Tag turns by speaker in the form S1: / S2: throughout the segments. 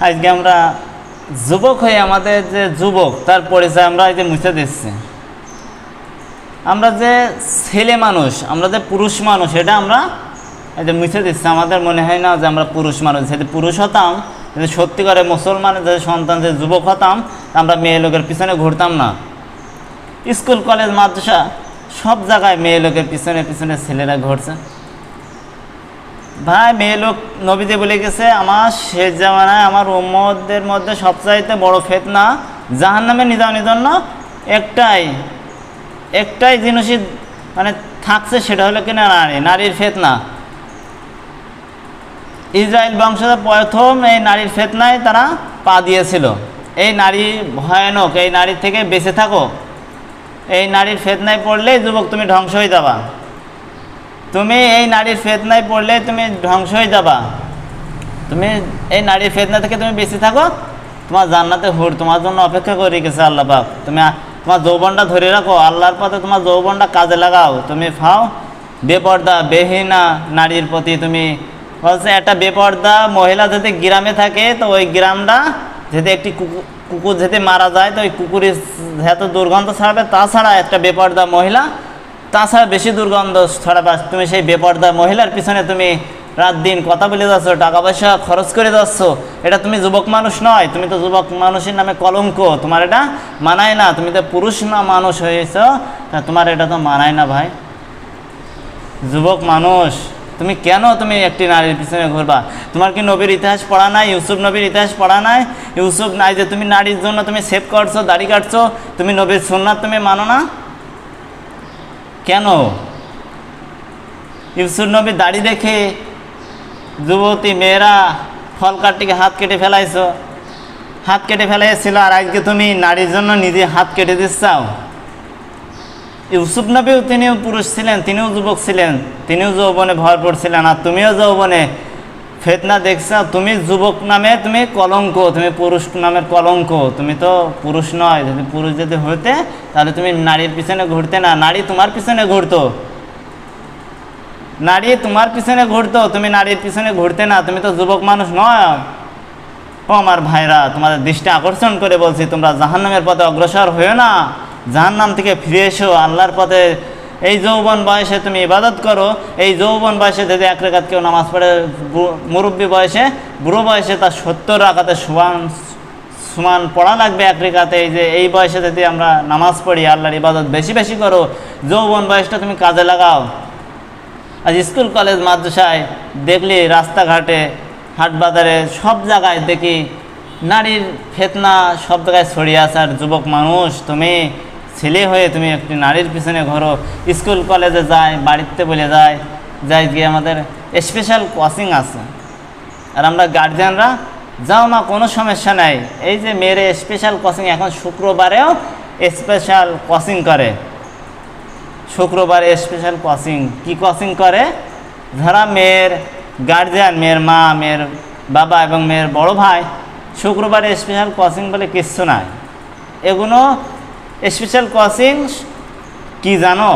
S1: আজকে আমরা যুবক হয়ে আমাদের যে যুবক তার পরিচয় আমরা এই যে মুছে দিচ্ছি। আমরা যে ছেলে মানুষ, আমরা যে পুরুষ মানুষ, এটা আমরা এই যে মুছে দিচ্ছি। আমাদের মনে হয় না যে আমরা পুরুষ মানুষ। যদি পুরুষ হতাম, যদি সত্যি করে মুসলমানের যে সন্তান, যে যুবক হতাম, আমরা মেয়ে লোকের পিছনে ঘুরতাম না। স্কুল কলেজ মাদ্রাসা সব জায়গায় মেয়ে লোকের পিছনে পিছনে ছেলেরা ঘুরছে। ভাই, মেয়ে লোক নবীজি বলে গেছে, আমার শেষ জামানায় আমার উম্মতদের মধ্যে সবচাইতে বড় ফিতনা জাহান্নামে নিজানের জন্য একটাই জিনিসই মানে থাকছে, সেটা হলো কিনা নারীর ফিতনা। ইসরায়েল বংশধর প্রথম এই নারীর ফিতনায় তারা পা দিয়েছিল। এই নারী ভয়ানক, এই নারী থেকে বেঁচে থাকো। এই নারীর ফিতনায় পড়লে যুবক তুমি ধ্বংস হয়ে যাবা। তুমি এই নারীর ফিতনায় পড়লে তুমি ধ্বংস হয়ে যাবা। তুমি এই নারীর ফিতনা থেকে তুমি বেঁচে থাকো, তোমার জান্নাতে হুর তোমার জন্য অপেক্ষা করে রেখেছে আল্লাহ পাক। তুমি তোমার যৌবনটা ধরে রাখো, আল্লাহর পথে তোমার যৌবনটা কাজে লাগাও। তুমি ফাও বেপর্দা বেহিনা নারীর প্রতি তুমি বলছে, একটা বেপর্দা মহিলা যদি গ্রামে থাকে, তো ওই গ্রামটা যদি একটি কুকুর যদি মারা যায়, তো ওই কুকুরের এত দুর্গন্ধ ছাড়াবে। তাছাড়া একটা বেপর্দা মহিলা তাছাড়া বেশি দুর্গন্ধ ছড়াবে। তুমি সেই বেপর্দা মহিলার পিছনে তুমি রাত দিন কথা বলে যাচ্ছ, টাকা পয়সা খরচ করে যাচ্ছ। এটা তুমি যুবক মানুষ নয়, তুমি তো যুবক মানুষের নামে কলঙ্ক। তোমার এটা মানায় না। তুমি তো পুরুষ না মানুষ হয়েছ, তা তোমার এটা তো মানায় না ভাই। যুবক মানুষ তুমি কেন তুমি একটি নারীর পিছনে ঘুরবা? তোমার কি নবীর ইতিহাস পড়া নাই? ইউসুফ নবীর ইতিহাস পড়া নাই? ইউসুফ নাই যে তুমি নারীর জন্য তুমি সেভ করছো, দাড়ি কাটছো, তুমি নবীর সুন্নাত তুমি মানো না কেন? ইউসুফ নবীর দাড়ি দেখে যুবতী মেয়েরা ফল কাটটিকে হাত কেটে ফেলাইছো, হাত কেটে ফেলাইছিল, আর আজকে তুমি নারীর জন্য নিজে হাত কেটে দিচ্ছাও। ইউসুফ নবীও তিনিও পুরুষ ছিলেন, তিনিও যুবক ছিলেন, তিনিও যৌবনে ভরপুর ছিলেন, আর তুমিও যৌবনে ফিতনা দেখছো। তুমি যুবক নামে তুমি কলঙ্ক, তুমি পুরুষ নামের কলঙ্ক। তুমি তো পুরুষ নয়। যদি পুরুষ যদি হইতে, তাহলে তুমি নারীর পিছনে ঘুরতে না, নারী তোমার পিছনে ঘুরতো। নারী তোমার পিছনে ঘুরতো, তুমি নারীর পিছনে ঘুরতে না। তুমি তো যুবক মানুষ নয়। ও আমার ভাইরা, তোমাদের দৃষ্টি আকর্ষণ করে বলছি, তোমরা জাহান্নামের পথে অগ্রসর হয়েও না, জাহান্নাম থেকে ফিরে এসো আল্লাহর পথে। এই যৌবন বয়সে তুমি ইবাদত করো। এই যৌবন বয়সে যদি এক রাকাত কেউ নামাজ পড়ে, মুরব্বী বয়সে, বুড়ো বয়সে তার 70 রাকাতে সমান পড়া লাগবে এক রাকাতে। এই বয়সে যদি আমরা নামাজ পড়ি, আল্লাহর ইবাদত বেশি বেশি করো, যৌবন বয়সটা তুমি কাজে লাগাও। আজ স্কুল কলেজ মাদ্রাসায় দেখলি, রাস্তাঘাটে হাট বাজারে সব জায়গায় দেখি নারীর ফিতনা সব জায়গায় ছড়িয়ে আছে। আর যুবক মানুষ তুমি ছেলে হয়ে তুমি একটি নারীর পিছনে ঘোরো। স্কুল কলেজে যায়, বাড়িতে বলে যায় গিয়ে আমাদের স্পেশাল কোচিং আছে, আর আমরা গার্জিয়ানরা যাও মা কোনো সমস্যা নাই। এই যে মেয়ের স্পেশাল কোচিং, এখন শুক্রবারেও স্পেশাল কোচিং করে। শুক্রবারে স্পেশাল কোচিং কি কোচিং করে? যারা মেয়ের গার্জিয়ান, মেয়ের মা, মেয়ের বাবা এবং মেয়ের বড় ভাই, শুক্রবারে স্পেশাল কোচিং বলে কিচ্ছু নাই। এগুলো স্পেশাল কোচিং কি জানো?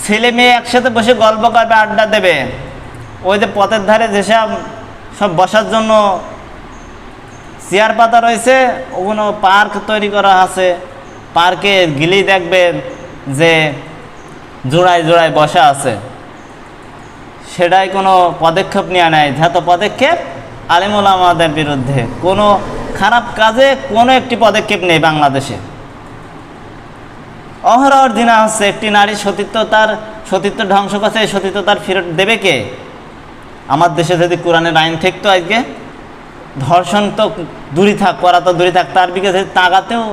S1: ছেলে মেয়ে একসাথে বসে গল্প করবে, আড্ডা দেবে। ওই যে পথের ধারে যেসব সব বসার জন্য চেয়ার পাতা রয়েছে, ওগুলো পার্ক তৈরি করা আছে। পার্কে গেলেই দেখবেন যে জোড়ায় জোড়ায় বসা আছে। সেটাই কোনো পদক্ষেপ নেওয়া নেয়। যত পদক্ষেপ আলেম ওলামাদের বিরুদ্ধে, কোনো খারাপ কাজে কোনো একটি পদক্ষেপ নেই বাংলাদেশে। অহরহর দিনা হচ্ছে একটি নারী সতীত্ব ধ্বংস করছে। এই সতীত্ব তার ফেরত দেবে কে? আমার দেশে যদি কোরআনের আইন থাকতো, আজকে ধর্ষণ তো দূরে থাক, করা তো দূরে থাক, তার দিকে যদি তাকাতেও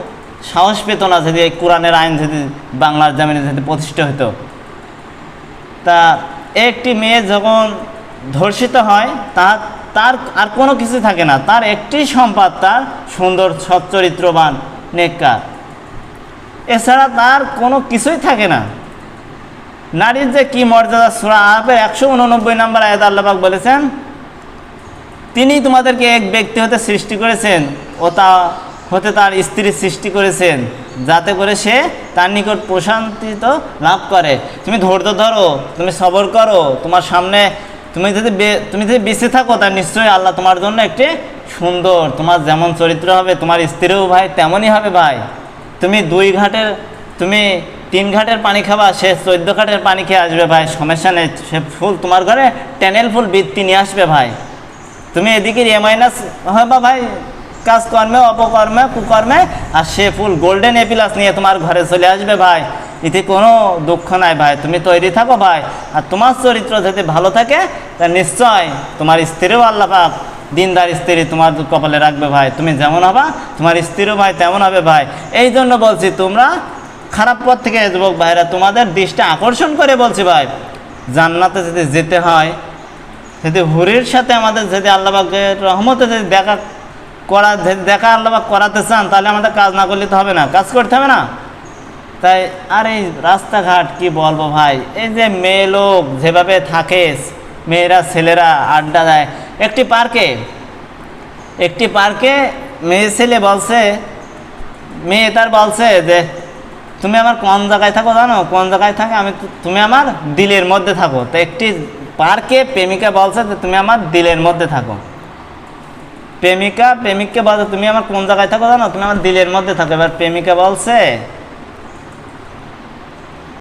S1: সাহস পেত না। যদি এই কোরআনের আইন যদি বাংলার জমিনে যদি প্রতিষ্ঠা হতো। তা একটি মেয়ে যখন ধর্ষিত হয়, তার আর কোনো কিছু থাকে না। তার একটি সম্পদ তার সুন্দর সচ্চরিত্রবান নেককার, এছাড়া তার কোনো কিছুই থাকে না। নারীর যে কি মর্যাদা! সূরা আরাফের 189 নম্বর আয়াত আল্লাহ পাক বলেছেন, তিনি তোমাদেরকে এক ব্যক্তি হতে সৃষ্টি করেছেন ও তা হতে তার স্ত্রী সৃষ্টি করেছেন, যাতে করে সে তার নিকট প্রশান্তি লাভ করে। তুমি ধৈর্য ধরো, তুমি সবর করো। তোমার সামনে তুমি যদি বেঁচে থাকো তা নিশ্চয়ই আল্লাহ তোমার জন্য একটি সুন্দর, তোমার যেমন চরিত্র হবে তোমার স্ত্রীও ভাই তেমনই হবে ভাই। তুমি 3 ঘাটের পানি খাবা, সে 14 ঘাটের পানি খেয়ে আসবে ভাই, সমস্যা নেই। সে ফুল তোমার ঘরে ট্যানেল ফুল বৃত্তি নিয়ে আসবে ভাই। তুমি এদিকে এ মাইনাস হবা ভাই কাজকর্মে, অপকর্মে, কুকর্মে, আর সে ফুল গোল্ডেন এ প্লাস নিয়ে তোমার ঘরে চলে আসবে ভাই। এতে কোনো দুঃখ নাই ভাই, তুমি তৈরি থাকো ভাই। আর তোমার চরিত্র যদি ভালো থাকে তা নিশ্চয় তোমার স্ত্রীও আল্লাহ পাক দিনদার স্ত্রী তোমার কপালে রাখবে ভাই। তুমি যেমন হবা তোমার স্ত্রীও ভাই তেমন হবে ভাই। এই জন্য বলছি তোমরা খারাপ পথ থেকে যুবক ভাইরা তোমাদের দৃষ্টি আকর্ষণ করে বলছি ভাই, জান্নাতে যদি যেতে হয়, যদি হুরির সাথে আমাদের যদি আল্লাহ পাকের রহমতে যদি দেখা আল্লাহ পাক করাতে চান, তাহলে আমাদের কাজ না করলে তো হবে না, কাজ করতে হবে না। তাই আর এই রাস্তাঘাট কি বলবো ভাই, এই যে মেয়ে লোক যেভাবে থাকে, মেয়েরা ছেলেরা আড্ডা দেয় একটি পার্কে মেয়ে ছেলে বলছে, মেয়ে তার বলছে যে তুমি আমার কোন জায়গায় থাকো জানো, কোন জায়গায় থাকে, তুমি আমার দিলের মধ্যে থাকো। তো একটি পার্কে প্রেমিকা বলছে যে তুমি আমার দিলের মধ্যে থাকো। প্রেমিককে বলছে তুমি আমার কোন জায়গায় থাকো জানো, তুমি আমার দিলের মধ্যে থাকো। এবার প্রেমিকা বলছে